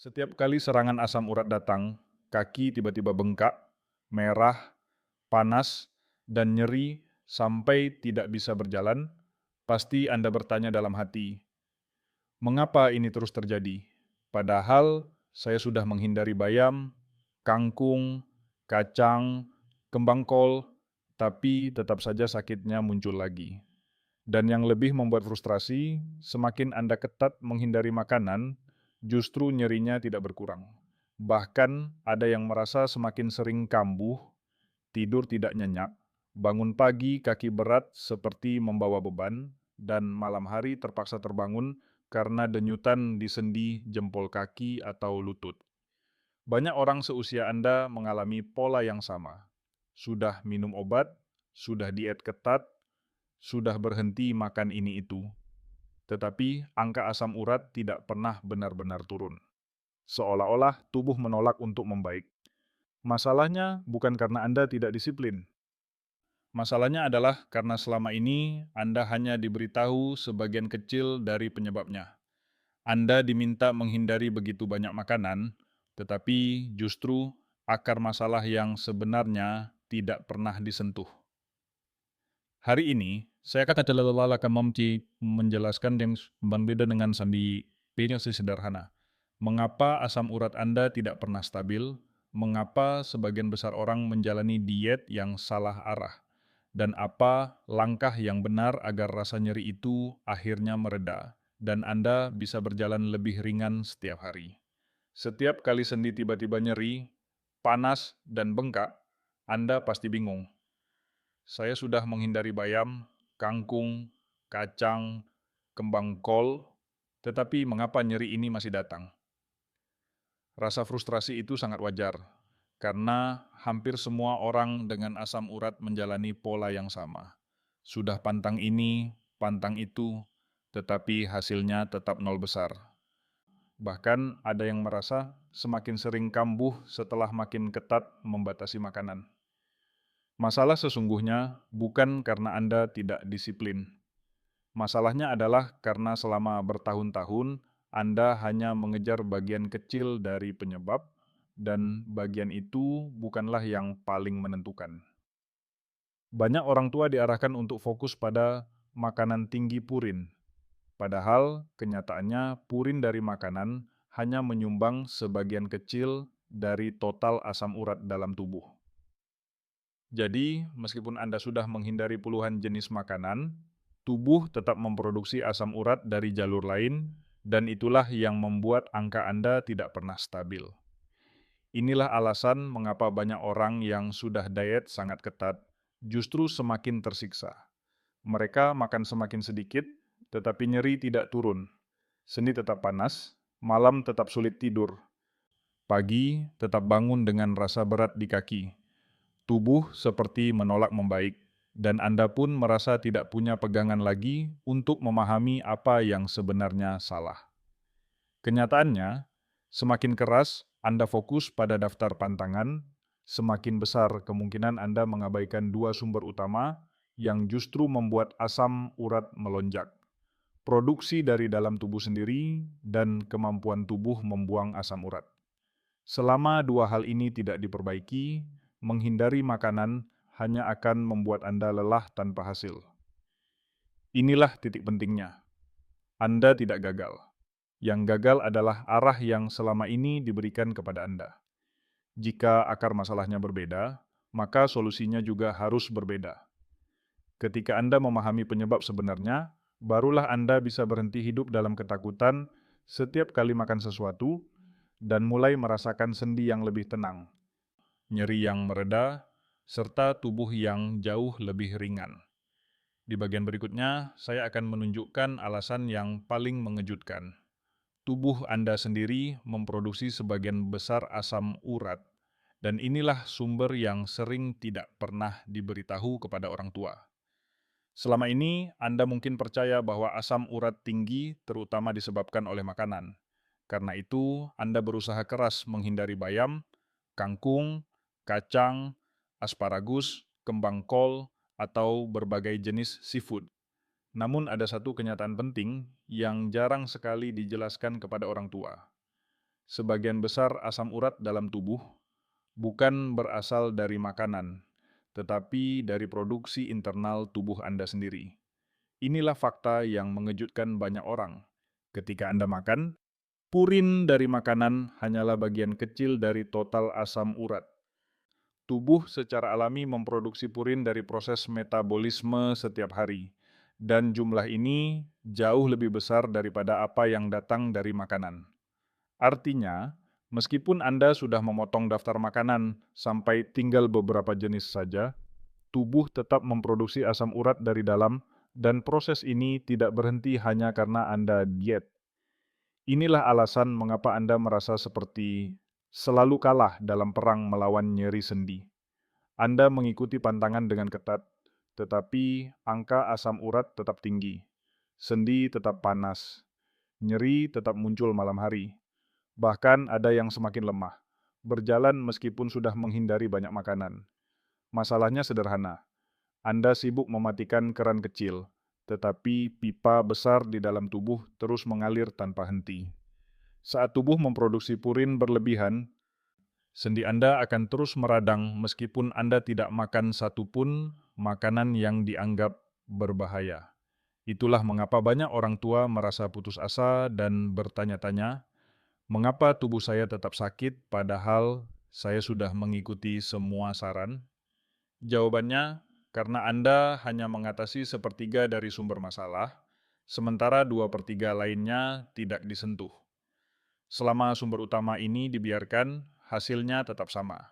Setiap kali serangan asam urat datang, kaki tiba-tiba bengkak, merah, panas, dan nyeri sampai tidak bisa berjalan. Pasti Anda bertanya dalam hati, mengapa ini terus terjadi? Padahal saya sudah menghindari bayam, kangkung, kacang, kembang kol, tapi tetap saja sakitnya muncul lagi. Dan yang lebih membuat frustrasi, semakin Anda ketat menghindari makanan, justru nyerinya tidak berkurang. Bahkan ada yang merasa semakin sering kambuh, tidur tidak nyenyak, bangun pagi kaki berat seperti membawa beban, dan malam hari terpaksa terbangun karena denyutan di sendi jempol kaki atau lutut. Banyak orang seusia Anda mengalami pola yang sama. Sudah minum obat, sudah diet ketat, sudah berhenti makan ini itu, tetapi angka asam urat tidak pernah benar-benar turun. Seolah-olah tubuh menolak untuk membaik. Masalahnya bukan karena Anda tidak disiplin. Masalahnya adalah karena selama ini Anda hanya diberitahu sebagian kecil dari penyebabnya. Anda diminta menghindari begitu banyak makanan, tetapi justru akar masalah yang sebenarnya tidak pernah disentuh. Hari ini, saya akan adalah menjelaskan yang berbeda dengan Sandi P yang sederhana. Mengapa asam urat Anda tidak pernah stabil? Mengapa sebagian besar orang menjalani diet yang salah arah? Dan apa langkah yang benar agar rasa nyeri itu akhirnya mereda dan Anda bisa berjalan lebih ringan setiap hari? Setiap kali sendi tiba-tiba nyeri, panas, dan bengkak, Anda pasti bingung. Saya sudah menghindari bayam, kangkung, kacang, kembang kol, tetapi mengapa nyeri ini masih datang? Rasa frustrasi itu sangat wajar, karena hampir semua orang dengan asam urat menjalani pola yang sama. Sudah pantang ini, pantang itu, tetapi hasilnya tetap nol besar. Bahkan ada yang merasa semakin sering kambuh setelah makin ketat membatasi makanan. Masalah sesungguhnya bukan karena Anda tidak disiplin. Masalahnya adalah karena selama bertahun-tahun Anda hanya mengejar bagian kecil dari penyebab, dan bagian itu bukanlah yang paling menentukan. Banyak orang tua diarahkan untuk fokus pada makanan tinggi purin, padahal kenyataannya purin dari makanan hanya menyumbang sebagian kecil dari total asam urat dalam tubuh. Jadi, meskipun Anda sudah menghindari puluhan jenis makanan, tubuh tetap memproduksi asam urat dari jalur lain, dan itulah yang membuat angka Anda tidak pernah stabil. Inilah alasan mengapa banyak orang yang sudah diet sangat ketat justru semakin tersiksa. Mereka makan semakin sedikit, tetapi nyeri tidak turun. Sendi tetap panas, malam tetap sulit tidur, pagi tetap bangun dengan rasa berat di kaki. Tubuh seperti menolak membaik, dan Anda pun merasa tidak punya pegangan lagi untuk memahami apa yang sebenarnya salah. Kenyataannya, semakin keras Anda fokus pada daftar pantangan, semakin besar kemungkinan Anda mengabaikan dua sumber utama yang justru membuat asam urat melonjak. Produksi dari dalam tubuh sendiri dan kemampuan tubuh membuang asam urat. Selama dua hal ini tidak diperbaiki, menghindari makanan hanya akan membuat Anda lelah tanpa hasil. Inilah titik pentingnya. Anda tidak gagal. Yang gagal adalah arah yang selama ini diberikan kepada Anda. Jika akar masalahnya berbeda, maka solusinya juga harus berbeda. Ketika Anda memahami penyebab sebenarnya, barulah Anda bisa berhenti hidup dalam ketakutan setiap kali makan sesuatu dan mulai merasakan sendi yang lebih tenang, nyeri yang mereda, serta tubuh yang jauh lebih ringan. Di bagian berikutnya, saya akan menunjukkan alasan yang paling mengejutkan. Tubuh Anda sendiri memproduksi sebagian besar asam urat, dan inilah sumber yang sering tidak pernah diberitahu kepada orang tua. Selama ini, Anda mungkin percaya bahwa asam urat tinggi terutama disebabkan oleh makanan. Karena itu, Anda berusaha keras menghindari bayam, kangkung, kacang, asparagus, kembang kol, atau berbagai jenis seafood. Namun ada satu kenyataan penting yang jarang sekali dijelaskan kepada orang tua. Sebagian besar asam urat dalam tubuh bukan berasal dari makanan, tetapi dari produksi internal tubuh Anda sendiri. Inilah fakta yang mengejutkan banyak orang. Ketika Anda makan, purin dari makanan hanyalah bagian kecil dari total asam urat. Tubuh secara alami memproduksi purin dari proses metabolisme setiap hari, dan jumlah ini jauh lebih besar daripada apa yang datang dari makanan. Artinya, meskipun Anda sudah memotong daftar makanan sampai tinggal beberapa jenis saja, tubuh tetap memproduksi asam urat dari dalam, dan proses ini tidak berhenti hanya karena Anda diet. Inilah alasan mengapa Anda merasa seperti selalu kalah dalam perang melawan nyeri sendi. Anda mengikuti pantangan dengan ketat, tetapi angka asam urat tetap tinggi. Sendi tetap panas. Nyeri tetap muncul malam hari. Bahkan ada yang semakin lemah. Berjalan meskipun sudah menghindari banyak makanan. Masalahnya sederhana. Anda sibuk mematikan keran kecil, tetapi pipa besar di dalam tubuh terus mengalir tanpa henti. Saat tubuh memproduksi purin berlebihan, sendi Anda akan terus meradang meskipun Anda tidak makan satupun makanan yang dianggap berbahaya. Itulah mengapa banyak orang tua merasa putus asa dan bertanya-tanya, mengapa tubuh saya tetap sakit padahal saya sudah mengikuti semua saran? Jawabannya, karena Anda hanya mengatasi sepertiga dari sumber masalah, sementara 2/3 lainnya tidak disentuh. Selama sumber utama ini dibiarkan, hasilnya tetap sama.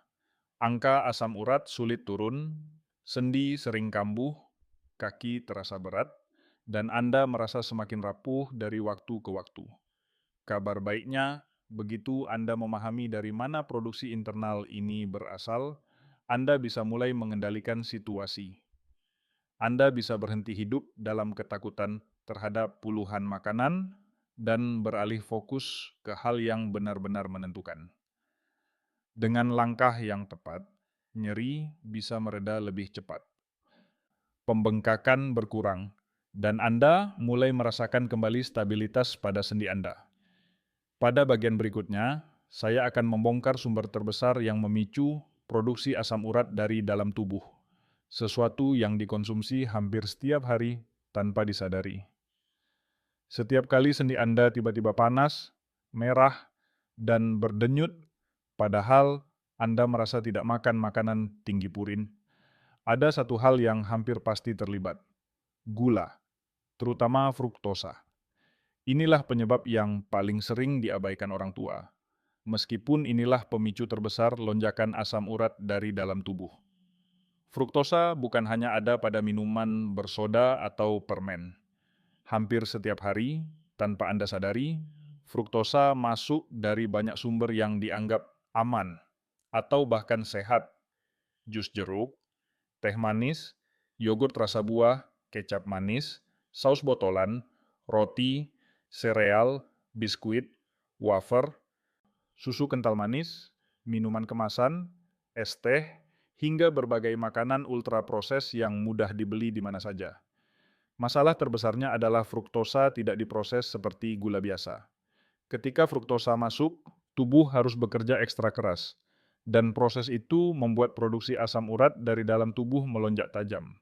Angka asam urat sulit turun, sendi sering kambuh, kaki terasa berat, dan Anda merasa semakin rapuh dari waktu ke waktu. Kabar baiknya, begitu Anda memahami dari mana produksi internal ini berasal, Anda bisa mulai mengendalikan situasi. Anda bisa berhenti hidup dalam ketakutan terhadap puluhan makanan dan beralih fokus ke hal yang benar-benar menentukan. Dengan langkah yang tepat, nyeri bisa mereda lebih cepat. Pembengkakan berkurang, dan Anda mulai merasakan kembali stabilitas pada sendi Anda. Pada bagian berikutnya, saya akan membongkar sumber terbesar yang memicu produksi asam urat dari dalam tubuh, sesuatu yang dikonsumsi hampir setiap hari tanpa disadari. Setiap kali sendi Anda tiba-tiba panas, merah, dan berdenyut, padahal Anda merasa tidak makan makanan tinggi purin, ada satu hal yang hampir pasti terlibat: gula, terutama fruktosa. Inilah penyebab yang paling sering diabaikan orang tua. Meskipun inilah pemicu terbesar lonjakan asam urat dari dalam tubuh. Fruktosa bukan hanya ada pada minuman bersoda atau permen. Hampir setiap hari, tanpa Anda sadari, fruktosa masuk dari banyak sumber yang dianggap aman atau bahkan sehat. Jus jeruk, teh manis, yogurt rasa buah, kecap manis, saus botolan, roti, sereal, biskuit, wafer, susu kental manis, minuman kemasan, es teh, hingga berbagai makanan ultraproses yang mudah dibeli di mana saja. Masalah terbesarnya adalah fruktosa tidak diproses seperti gula biasa. Ketika fruktosa masuk, tubuh harus bekerja ekstra keras, dan proses itu membuat produksi asam urat dari dalam tubuh melonjak tajam.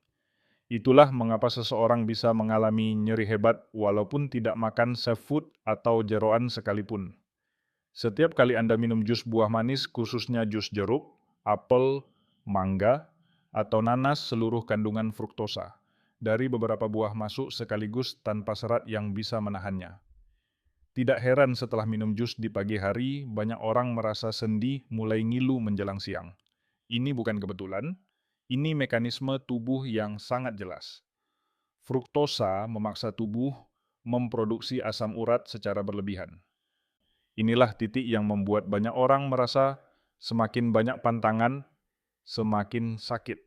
Itulah mengapa seseorang bisa mengalami nyeri hebat walaupun tidak makan seafood atau jeroan sekalipun. Setiap kali Anda minum jus buah manis, khususnya jus jeruk, apel, mangga, atau nanas, seluruh kandungan fruktosa dari beberapa buah masuk sekaligus tanpa serat yang bisa menahannya. Tidak heran setelah minum jus di pagi hari, banyak orang merasa sendi mulai ngilu menjelang siang. Ini bukan kebetulan, ini mekanisme tubuh yang sangat jelas. Fruktosa memaksa tubuh memproduksi asam urat secara berlebihan. Inilah titik yang membuat banyak orang merasa semakin banyak pantangan, semakin sakit.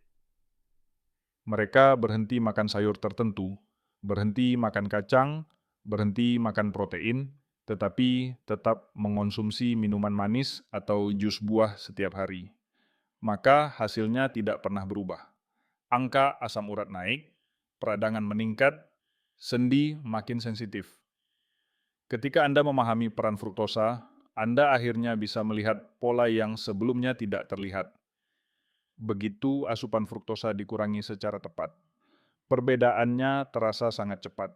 Mereka berhenti makan sayur tertentu, berhenti makan kacang, berhenti makan protein, tetapi tetap mengonsumsi minuman manis atau jus buah setiap hari. Maka hasilnya tidak pernah berubah. Angka asam urat naik, peradangan meningkat, sendi makin sensitif. Ketika Anda memahami peran fruktosa, Anda akhirnya bisa melihat pola yang sebelumnya tidak terlihat. Begitu asupan fruktosa dikurangi secara tepat. Perbedaannya terasa sangat cepat.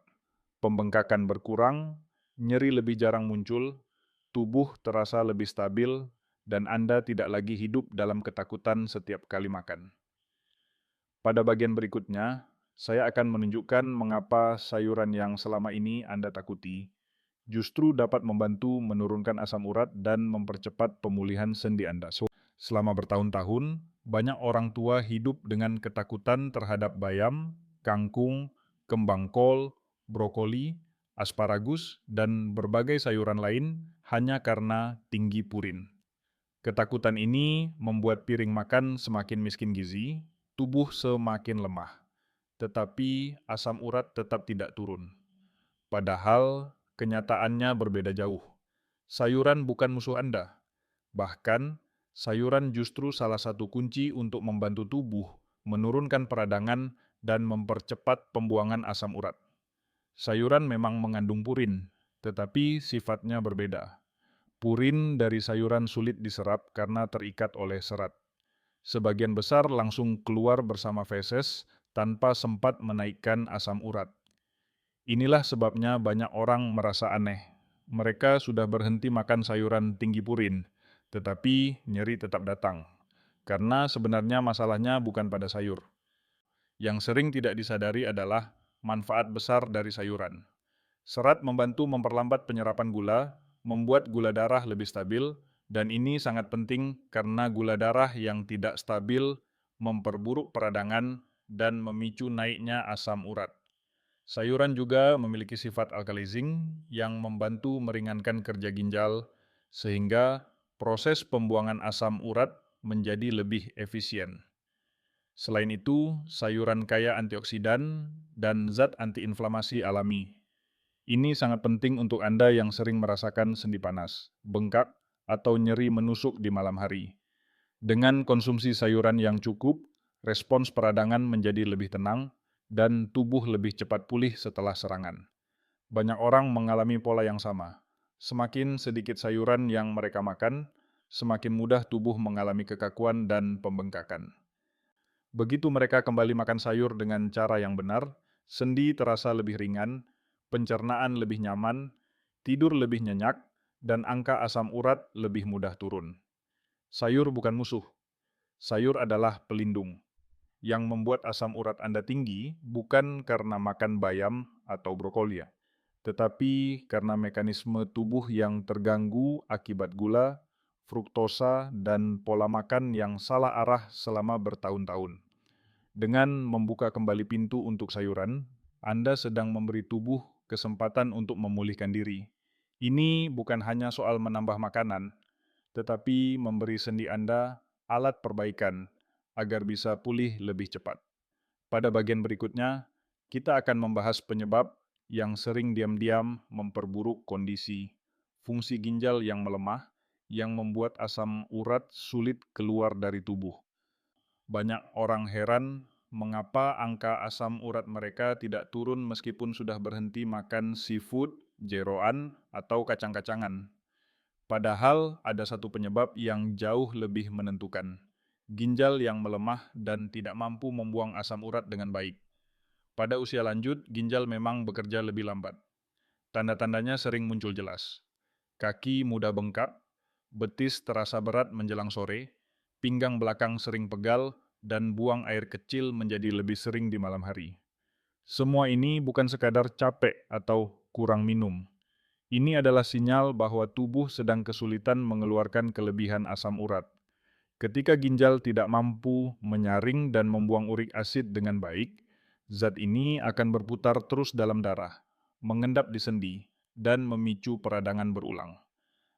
Pembengkakan berkurang, nyeri lebih jarang muncul, tubuh terasa lebih stabil, dan Anda tidak lagi hidup dalam ketakutan setiap kali makan. Pada bagian berikutnya, saya akan menunjukkan mengapa sayuran yang selama ini Anda takuti justru dapat membantu menurunkan asam urat dan mempercepat pemulihan sendi Anda. Selama bertahun-tahun, banyak orang tua hidup dengan ketakutan terhadap bayam, kangkung, kembang kol, brokoli, asparagus, dan berbagai sayuran lain hanya karena tinggi purin. Ketakutan ini membuat piring makan semakin miskin gizi, tubuh semakin lemah, tetapi asam urat tetap tidak turun. Padahal kenyataannya berbeda jauh. Sayuran bukan musuh Anda. Bahkan, sayuran justru salah satu kunci untuk membantu tubuh menurunkan peradangan dan mempercepat pembuangan asam urat. Sayuran memang mengandung purin, tetapi sifatnya berbeda. Purin dari sayuran sulit diserap karena terikat oleh serat. Sebagian besar langsung keluar bersama feses tanpa sempat menaikkan asam urat. Inilah sebabnya banyak orang merasa aneh. Mereka sudah berhenti makan sayuran tinggi purin, tetapi nyeri tetap datang. Karena sebenarnya masalahnya bukan pada sayur. Yang sering tidak disadari adalah manfaat besar dari sayuran. Serat membantu memperlambat penyerapan gula, membuat gula darah lebih stabil, dan ini sangat penting karena gula darah yang tidak stabil memperburuk peradangan dan memicu naiknya asam urat. Sayuran juga memiliki sifat alkalizing yang membantu meringankan kerja ginjal, sehingga proses pembuangan asam urat menjadi lebih efisien. Selain itu, sayuran kaya antioksidan dan zat antiinflamasi alami. Ini sangat penting untuk Anda yang sering merasakan sendi panas, bengkak, atau nyeri menusuk di malam hari. Dengan konsumsi sayuran yang cukup, respons peradangan menjadi lebih tenang, dan tubuh lebih cepat pulih setelah serangan. Banyak orang mengalami pola yang sama. Semakin sedikit sayuran yang mereka makan, semakin mudah tubuh mengalami kekakuan dan pembengkakan. Begitu mereka kembali makan sayur dengan cara yang benar, sendi terasa lebih ringan, pencernaan lebih nyaman, tidur lebih nyenyak, dan angka asam urat lebih mudah turun. Sayur bukan musuh. Sayur adalah pelindung. Yang membuat asam urat Anda tinggi bukan karena makan bayam atau brokoli, tetapi karena mekanisme tubuh yang terganggu akibat gula, fruktosa, dan pola makan yang salah arah selama bertahun-tahun. Dengan membuka kembali pintu untuk sayuran, Anda sedang memberi tubuh kesempatan untuk memulihkan diri. Ini bukan hanya soal menambah makanan, tetapi memberi sendi Anda alat perbaikan agar bisa pulih lebih cepat. Pada bagian berikutnya, kita akan membahas penyebab yang sering diam-diam memperburuk kondisi, fungsi ginjal yang melemah, yang membuat asam urat sulit keluar dari tubuh. Banyak orang heran mengapa angka asam urat mereka tidak turun meskipun sudah berhenti makan seafood, jeroan, atau kacang-kacangan. Padahal ada satu penyebab yang jauh lebih menentukan. Ginjal yang melemah dan tidak mampu membuang asam urat dengan baik. Pada usia lanjut, ginjal memang bekerja lebih lambat. Tanda-tandanya sering muncul jelas. Kaki mudah bengkak, betis terasa berat menjelang sore, pinggang belakang sering pegal, dan buang air kecil menjadi lebih sering di malam hari. Semua ini bukan sekadar capek atau kurang minum. Ini adalah sinyal bahwa tubuh sedang kesulitan mengeluarkan kelebihan asam urat. Ketika ginjal tidak mampu menyaring dan membuang urik asid dengan baik, zat ini akan berputar terus dalam darah, mengendap di sendi, dan memicu peradangan berulang.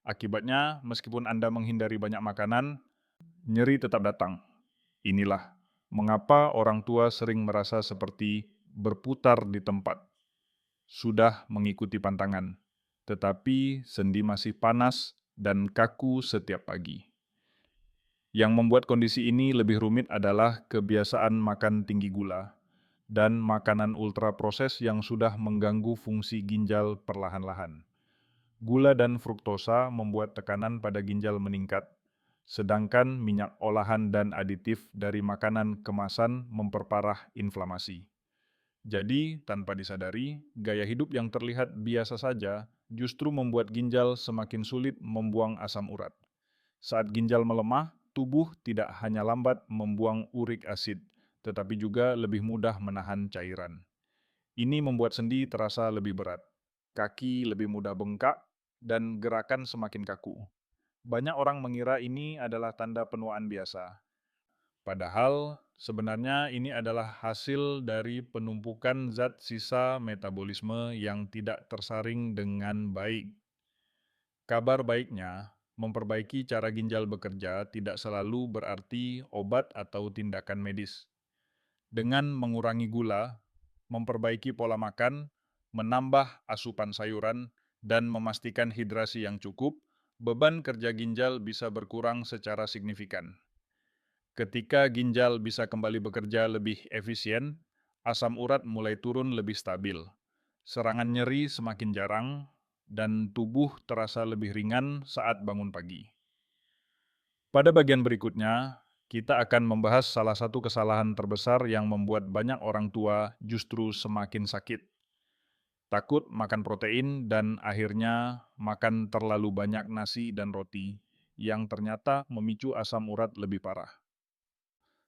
Akibatnya, meskipun Anda menghindari banyak makanan, nyeri tetap datang. Inilah mengapa orang tua sering merasa seperti berputar di tempat. Sudah mengikuti pantangan, tetapi sendi masih panas dan kaku setiap pagi. Yang membuat kondisi ini lebih rumit adalah kebiasaan makan tinggi gula dan makanan ultraproses yang sudah mengganggu fungsi ginjal perlahan-lahan. Gula dan fruktosa membuat tekanan pada ginjal meningkat, sedangkan minyak olahan dan aditif dari makanan kemasan memperparah inflamasi. Jadi, tanpa disadari, gaya hidup yang terlihat biasa saja justru membuat ginjal semakin sulit membuang asam urat. Saat ginjal melemah, tubuh tidak hanya lambat membuang urik asid, tetapi juga lebih mudah menahan cairan. Ini membuat sendi terasa lebih berat, kaki lebih mudah bengkak, dan gerakan semakin kaku. Banyak orang mengira ini adalah tanda penuaan biasa, padahal sebenarnya ini adalah hasil dari penumpukan zat sisa metabolisme yang tidak tersaring dengan baik. Kabar baiknya, memperbaiki cara ginjal bekerja tidak selalu berarti obat atau tindakan medis. Dengan mengurangi gula, memperbaiki pola makan, menambah asupan sayuran, dan memastikan hidrasi yang cukup, beban kerja ginjal bisa berkurang secara signifikan. Ketika ginjal bisa kembali bekerja lebih efisien, asam urat mulai turun lebih stabil. Serangan nyeri semakin jarang, dan tubuh terasa lebih ringan saat bangun pagi. Pada bagian berikutnya, kita akan membahas salah satu kesalahan terbesar yang membuat banyak orang tua justru semakin sakit. Takut makan protein dan akhirnya makan terlalu banyak nasi dan roti, yang ternyata memicu asam urat lebih parah.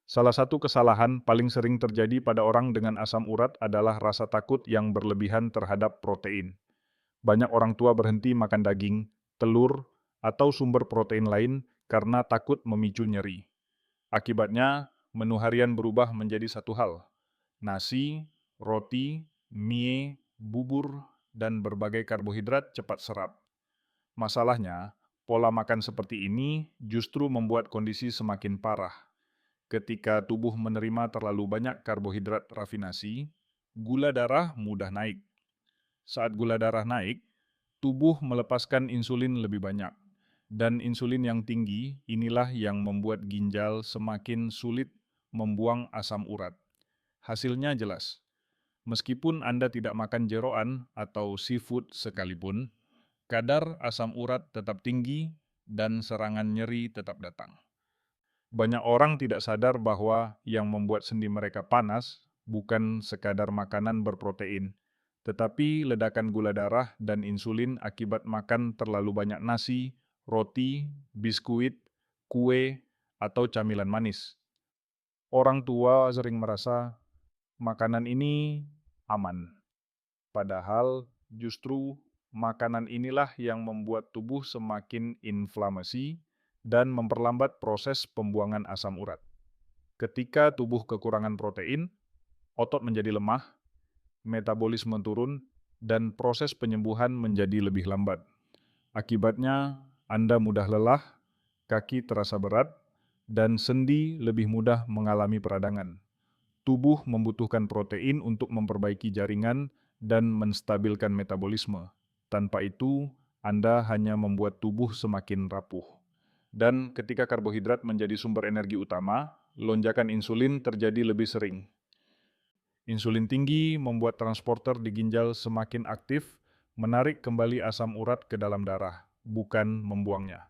Salah satu kesalahan paling sering terjadi pada orang dengan asam urat adalah rasa takut yang berlebihan terhadap protein. Banyak orang tua berhenti makan daging, telur, atau sumber protein lain karena takut memicu nyeri. Akibatnya, menu harian berubah menjadi satu hal: nasi, roti, mie, bubur, dan berbagai karbohidrat cepat serap. Masalahnya, pola makan seperti ini justru membuat kondisi semakin parah. Ketika tubuh menerima terlalu banyak karbohidrat rafinasi, gula darah mudah naik. Saat gula darah naik, tubuh melepaskan insulin lebih banyak. Dan insulin yang tinggi inilah yang membuat ginjal semakin sulit membuang asam urat. Hasilnya jelas. Meskipun Anda tidak makan jeroan atau seafood sekalipun, kadar asam urat tetap tinggi dan serangan nyeri tetap datang. Banyak orang tidak sadar bahwa yang membuat sendi mereka panas bukan sekadar makanan berprotein, tetapi ledakan gula darah dan insulin akibat makan terlalu banyak nasi, roti, biskuit, kue, atau camilan manis. Orang tua sering merasa makanan ini aman, padahal justru makanan inilah yang membuat tubuh semakin inflamasi dan memperlambat proses pembuangan asam urat. Ketika tubuh kekurangan protein, otot menjadi lemah, metabolisme turun, dan proses penyembuhan menjadi lebih lambat. Akibatnya, Anda mudah lelah, kaki terasa berat, dan sendi lebih mudah mengalami peradangan. Tubuh membutuhkan protein untuk memperbaiki jaringan dan menstabilkan metabolisme. Tanpa itu, Anda hanya membuat tubuh semakin rapuh. Dan ketika karbohidrat menjadi sumber energi utama, lonjakan insulin terjadi lebih sering. Insulin tinggi membuat transporter di ginjal semakin aktif, menarik kembali asam urat ke dalam darah, bukan membuangnya.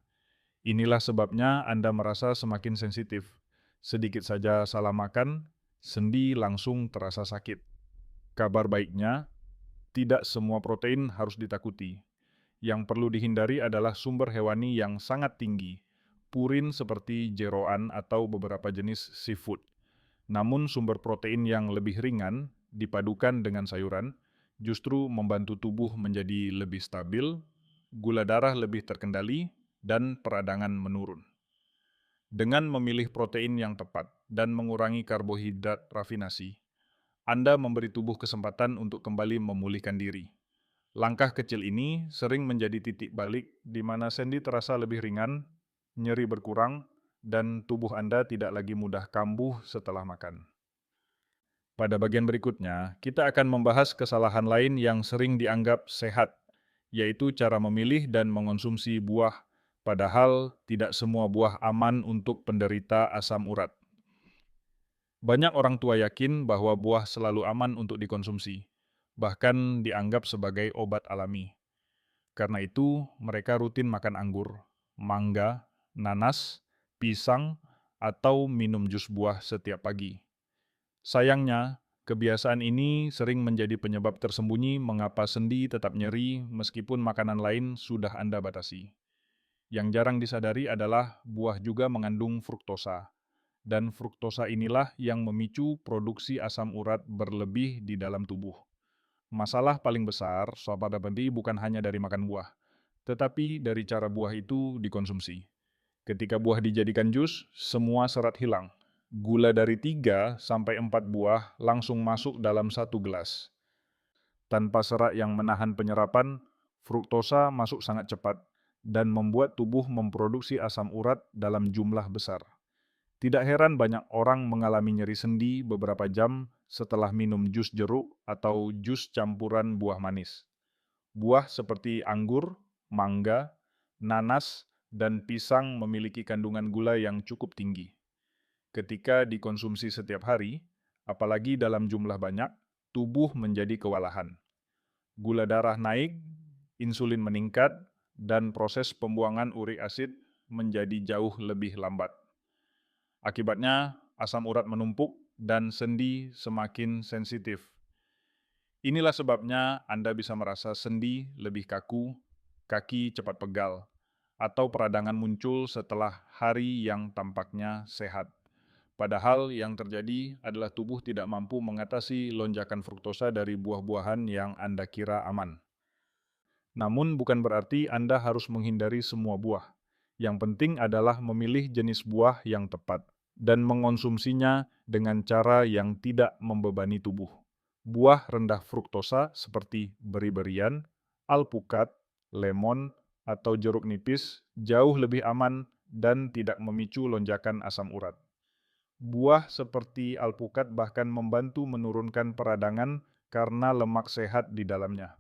Inilah sebabnya Anda merasa semakin sensitif. Sedikit saja salah makan, sendi langsung terasa sakit. Kabar baiknya, tidak semua protein harus ditakuti. Yang perlu dihindari adalah sumber hewani yang sangat tinggi, purin seperti jeroan atau beberapa jenis seafood. Namun sumber protein yang lebih ringan, dipadukan dengan sayuran, justru membantu tubuh menjadi lebih stabil, gula darah lebih terkendali, dan peradangan menurun. Dengan memilih protein yang tepat dan mengurangi karbohidrat rafinasi, Anda memberi tubuh kesempatan untuk kembali memulihkan diri. Langkah kecil ini sering menjadi titik balik di mana sendi terasa lebih ringan, nyeri berkurang, dan tubuh Anda tidak lagi mudah kambuh setelah makan. Pada bagian berikutnya, kita akan membahas kesalahan lain yang sering dianggap sehat, yaitu cara memilih dan mengonsumsi buah, padahal tidak semua buah aman untuk penderita asam urat. Banyak orang tua yakin bahwa buah selalu aman untuk dikonsumsi, bahkan dianggap sebagai obat alami. Karena itu, mereka rutin makan anggur, mangga, nanas, pisang, atau minum jus buah setiap pagi. Sayangnya, kebiasaan ini sering menjadi penyebab tersembunyi mengapa sendi tetap nyeri meskipun makanan lain sudah Anda batasi. Yang jarang disadari adalah buah juga mengandung fruktosa, dan fruktosa inilah yang memicu produksi asam urat berlebih di dalam tubuh. Masalah paling besar, Sobat Abadi, bukan hanya dari makan buah, tetapi dari cara buah itu dikonsumsi. Ketika buah dijadikan jus, semua serat hilang. Gula dari 3 sampai 4 buah langsung masuk dalam satu gelas. Tanpa serat yang menahan penyerapan, fruktosa masuk sangat cepat dan membuat tubuh memproduksi asam urat dalam jumlah besar. Tidak heran banyak orang mengalami nyeri sendi beberapa jam setelah minum jus jeruk atau jus campuran buah manis. Buah seperti anggur, mangga, nanas, dan pisang memiliki kandungan gula yang cukup tinggi. Ketika dikonsumsi setiap hari, apalagi dalam jumlah banyak, tubuh menjadi kewalahan. Gula darah naik, insulin meningkat, dan proses pembuangan urik asid menjadi jauh lebih lambat. Akibatnya, asam urat menumpuk dan sendi semakin sensitif. Inilah sebabnya Anda bisa merasa sendi lebih kaku, kaki cepat pegal, atau peradangan muncul setelah hari yang tampaknya sehat. Padahal yang terjadi adalah tubuh tidak mampu mengatasi lonjakan fruktosa dari buah-buahan yang Anda kira aman. Namun bukan berarti Anda harus menghindari semua buah. Yang penting adalah memilih jenis buah yang tepat dan mengonsumsinya dengan cara yang tidak membebani tubuh. Buah rendah fruktosa seperti beri-berian, alpukat, lemon, atau jeruk nipis jauh lebih aman dan tidak memicu lonjakan asam urat. Buah seperti alpukat bahkan membantu menurunkan peradangan karena lemak sehat di dalamnya.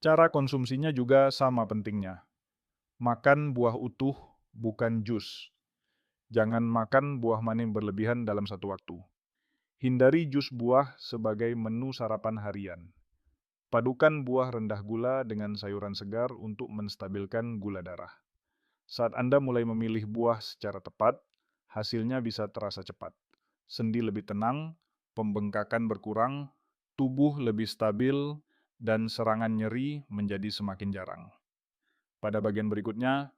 Cara konsumsinya juga sama pentingnya. Makan buah utuh, bukan jus. Jangan makan buah manis berlebihan dalam satu waktu. Hindari jus buah sebagai menu sarapan harian. Padukan buah rendah gula dengan sayuran segar untuk menstabilkan gula darah. Saat Anda mulai memilih buah secara tepat, hasilnya bisa terasa cepat. Sendi lebih tenang, pembengkakan berkurang, tubuh lebih stabil, dan serangan nyeri menjadi semakin jarang. Pada bagian berikutnya,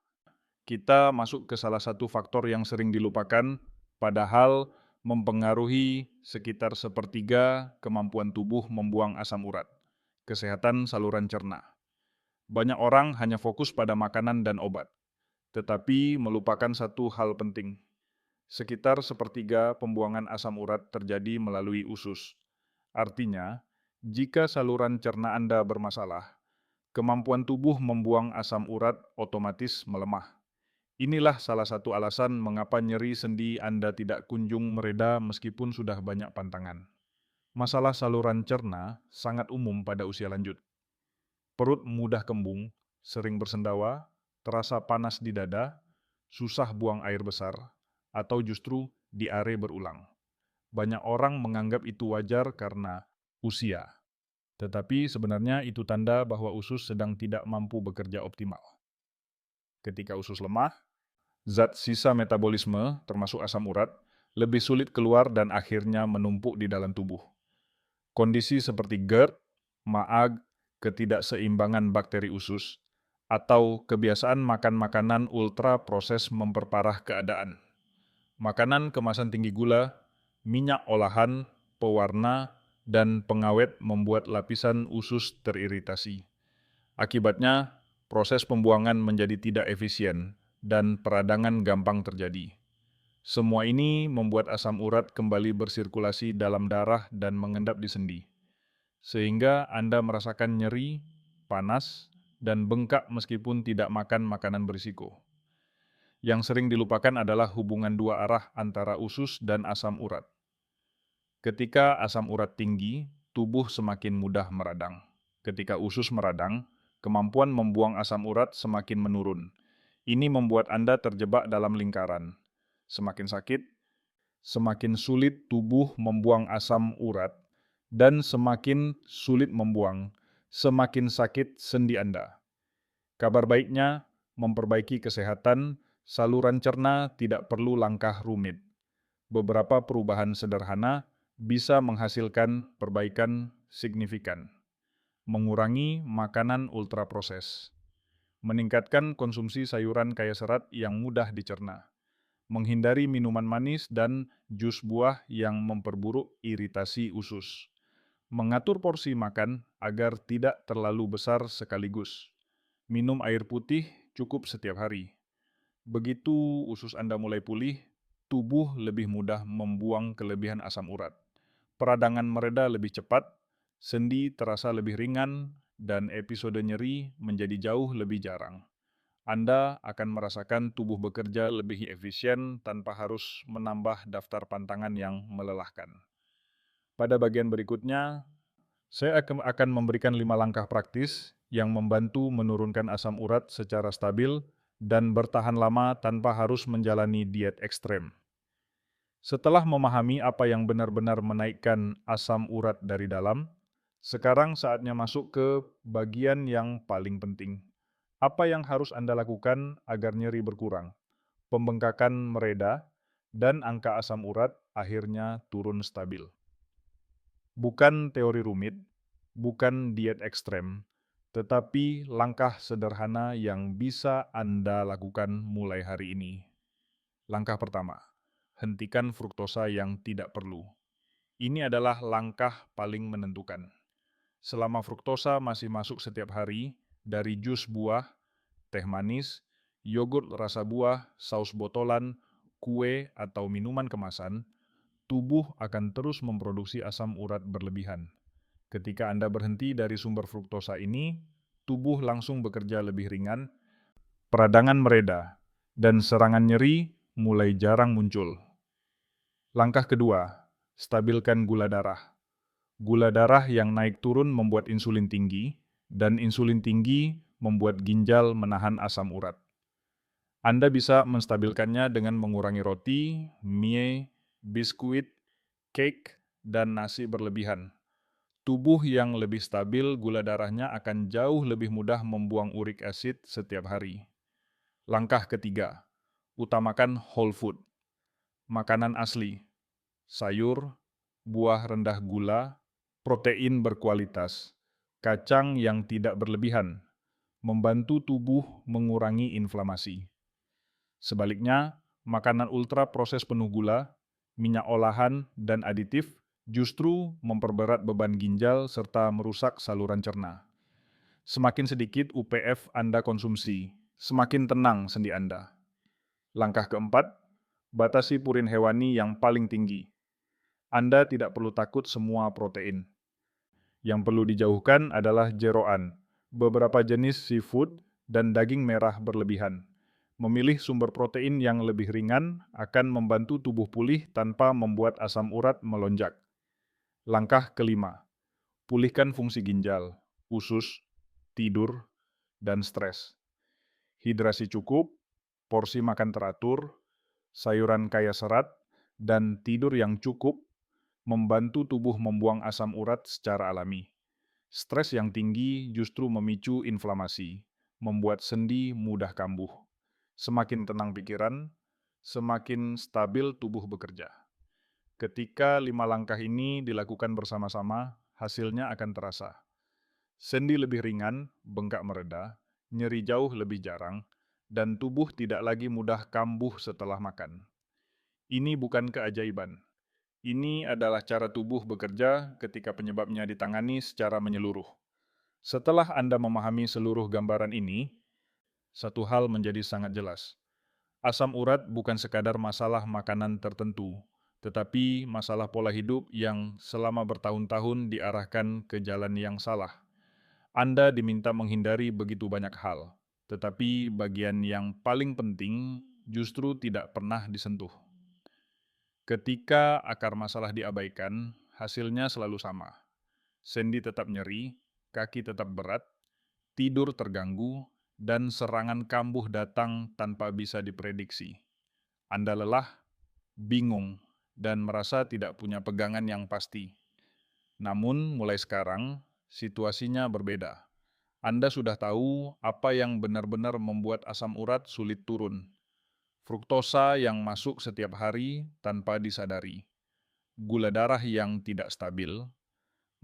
kita masuk ke salah satu faktor yang sering dilupakan, padahal mempengaruhi sekitar sepertiga kemampuan tubuh membuang asam urat. Kesehatan saluran cerna. Banyak orang hanya fokus pada makanan dan obat, tetapi melupakan satu hal penting. Sekitar sepertiga pembuangan asam urat terjadi melalui usus. Artinya, jika saluran cerna Anda bermasalah, kemampuan tubuh membuang asam urat otomatis melemah. Inilah salah satu alasan mengapa nyeri sendi Anda tidak kunjung mereda meskipun sudah banyak pantangan. Masalah saluran cerna sangat umum pada usia lanjut. Perut mudah kembung, sering bersendawa, terasa panas di dada, susah buang air besar, atau justru diare berulang. Banyak orang menganggap itu wajar karena usia. Tetapi sebenarnya itu tanda bahwa usus sedang tidak mampu bekerja optimal. Ketika usus lemah, zat sisa metabolisme, termasuk asam urat, lebih sulit keluar dan akhirnya menumpuk di dalam tubuh. Kondisi seperti GERD, MAAG, ketidakseimbangan bakteri usus, atau kebiasaan makan makanan ultra proses memperparah keadaan. Makanan kemasan tinggi gula, minyak olahan, pewarna, dan pengawet membuat lapisan usus teriritasi. Akibatnya, proses pembuangan menjadi tidak efisien dan peradangan gampang terjadi. Semua ini membuat asam urat kembali bersirkulasi dalam darah dan mengendap di sendi, sehingga Anda merasakan nyeri, panas, dan bengkak meskipun tidak makan makanan berisiko. Yang sering dilupakan adalah hubungan dua arah antara usus dan asam urat. Ketika asam urat tinggi, tubuh semakin mudah meradang. Ketika usus meradang, kemampuan membuang asam urat semakin menurun. Ini membuat Anda terjebak dalam lingkaran. Semakin sakit, semakin sulit tubuh membuang asam urat, dan semakin sulit membuang, semakin sakit sendi Anda. Kabar baiknya, memperbaiki kesehatan saluran cerna tidak perlu langkah rumit. Beberapa perubahan sederhana bisa menghasilkan perbaikan signifikan. Mengurangi makanan ultraproses. Meningkatkan konsumsi sayuran kaya serat yang mudah dicerna. Menghindari minuman manis dan jus buah yang memperburuk iritasi usus. Mengatur porsi makan agar tidak terlalu besar sekaligus. Minum air putih cukup setiap hari. Begitu usus Anda mulai pulih, tubuh lebih mudah membuang kelebihan asam urat. Peradangan mereda lebih cepat, sendi terasa lebih ringan, dan episode nyeri menjadi jauh lebih jarang. Anda akan merasakan tubuh bekerja lebih efisien tanpa harus menambah daftar pantangan yang melelahkan. Pada bagian berikutnya, saya akan memberikan 5 langkah praktis yang membantu menurunkan asam urat secara stabil dan bertahan lama tanpa harus menjalani diet ekstrem. Setelah memahami apa yang benar-benar menaikkan asam urat dari dalam, sekarang saatnya masuk ke bagian yang paling penting. Apa yang harus Anda lakukan agar nyeri berkurang, pembengkakan mereda, dan angka asam urat akhirnya turun stabil. Bukan teori rumit, bukan diet ekstrem, tetapi langkah sederhana yang bisa Anda lakukan mulai hari ini. Langkah pertama, hentikan fruktosa yang tidak perlu. Ini adalah langkah paling menentukan. Selama fruktosa masih masuk setiap hari dari jus buah, teh manis, yogurt rasa buah, saus botolan, kue, atau minuman kemasan, tubuh akan terus memproduksi asam urat berlebihan. Ketika Anda berhenti dari sumber fruktosa ini, tubuh langsung bekerja lebih ringan, peradangan mereda, dan serangan nyeri mulai jarang muncul. Langkah kedua, stabilkan gula darah. Gula darah yang naik turun membuat insulin tinggi, dan insulin tinggi membuat ginjal menahan asam urat. Anda bisa menstabilkannya dengan mengurangi roti, mie, biskuit, cake, dan nasi berlebihan. Tubuh yang lebih stabil gula darahnya akan jauh lebih mudah membuang uric acid setiap hari. Langkah ketiga, utamakan whole food. Makanan asli, sayur, buah rendah gula, protein berkualitas, kacang yang tidak berlebihan, membantu tubuh mengurangi inflamasi. Sebaliknya, makanan ultra proses penuh gula, minyak olahan, dan aditif justru memperberat beban ginjal serta merusak saluran cerna. Semakin sedikit UPF Anda konsumsi, semakin tenang sendi Anda. Langkah keempat, batasi purin hewani yang paling tinggi. Anda tidak perlu takut semua protein. Yang perlu dijauhkan adalah jeroan, beberapa jenis seafood, dan daging merah berlebihan. Memilih sumber protein yang lebih ringan akan membantu tubuh pulih tanpa membuat asam urat melonjak. Langkah kelima, pulihkan fungsi ginjal, usus, tidur, dan stres. Hidrasi cukup, porsi makan teratur, sayuran kaya serat, dan tidur yang cukup membantu tubuh membuang asam urat secara alami. Stres yang tinggi justru memicu inflamasi, membuat sendi mudah kambuh. Semakin tenang pikiran, semakin stabil tubuh bekerja. Ketika 5 langkah ini dilakukan bersama-sama, hasilnya akan terasa. Sendi lebih ringan, bengkak mereda, nyeri jauh lebih jarang, dan tubuh tidak lagi mudah kambuh setelah makan. Ini bukan keajaiban. Ini adalah cara tubuh bekerja ketika penyebabnya ditangani secara menyeluruh. Setelah Anda memahami seluruh gambaran ini, satu hal menjadi sangat jelas. Asam urat bukan sekadar masalah makanan tertentu, tetapi masalah pola hidup yang selama bertahun-tahun diarahkan ke jalan yang salah. Anda diminta menghindari begitu banyak hal, tetapi bagian yang paling penting justru tidak pernah disentuh. Ketika akar masalah diabaikan, hasilnya selalu sama. Sendi tetap nyeri, kaki tetap berat, tidur terganggu, dan serangan kambuh datang tanpa bisa diprediksi. Anda lelah, bingung, dan merasa tidak punya pegangan yang pasti. Namun, mulai sekarang, situasinya berbeda. Anda sudah tahu apa yang benar-benar membuat asam urat sulit turun. Fruktosa yang masuk setiap hari tanpa disadari, gula darah yang tidak stabil,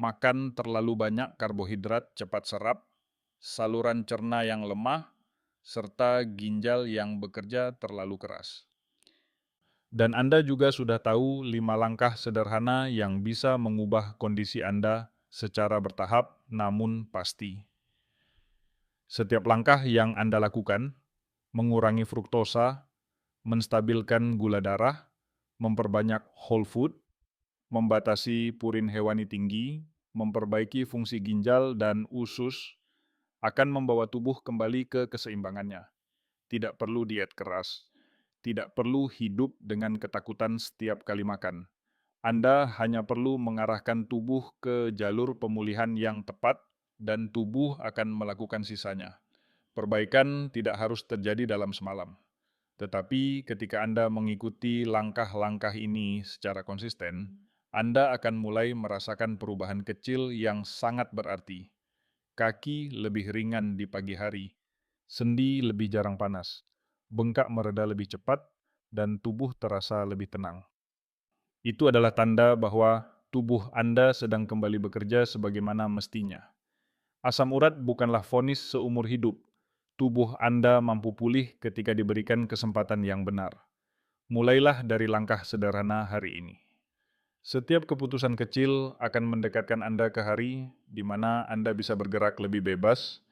makan terlalu banyak karbohidrat cepat serap, saluran cerna yang lemah, serta ginjal yang bekerja terlalu keras. Dan Anda juga sudah tahu 5 langkah sederhana yang bisa mengubah kondisi Anda secara bertahap namun pasti. Setiap langkah yang Anda lakukan, mengurangi fruktosa, menstabilkan gula darah, memperbanyak whole food, membatasi purin hewani tinggi, memperbaiki fungsi ginjal dan usus, akan membawa tubuh kembali ke keseimbangannya. Tidak perlu diet keras, tidak perlu hidup dengan ketakutan setiap kali makan. Anda hanya perlu mengarahkan tubuh ke jalur pemulihan yang tepat dan tubuh akan melakukan sisanya. Perbaikan tidak harus terjadi dalam semalam. Tetapi ketika Anda mengikuti langkah-langkah ini secara konsisten, Anda akan mulai merasakan perubahan kecil yang sangat berarti. Kaki lebih ringan di pagi hari, sendi lebih jarang panas, bengkak mereda lebih cepat, dan tubuh terasa lebih tenang. Itu adalah tanda bahwa tubuh Anda sedang kembali bekerja sebagaimana mestinya. Asam urat bukanlah vonis seumur hidup. Tubuh Anda mampu pulih ketika diberikan kesempatan yang benar. Mulailah dari langkah sederhana hari ini. Setiap keputusan kecil akan mendekatkan Anda ke hari di mana Anda bisa bergerak lebih bebas,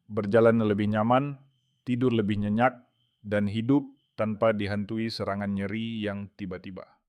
berjalan lebih nyaman, tidur lebih nyenyak, dan hidup tanpa dihantui serangan nyeri yang tiba-tiba.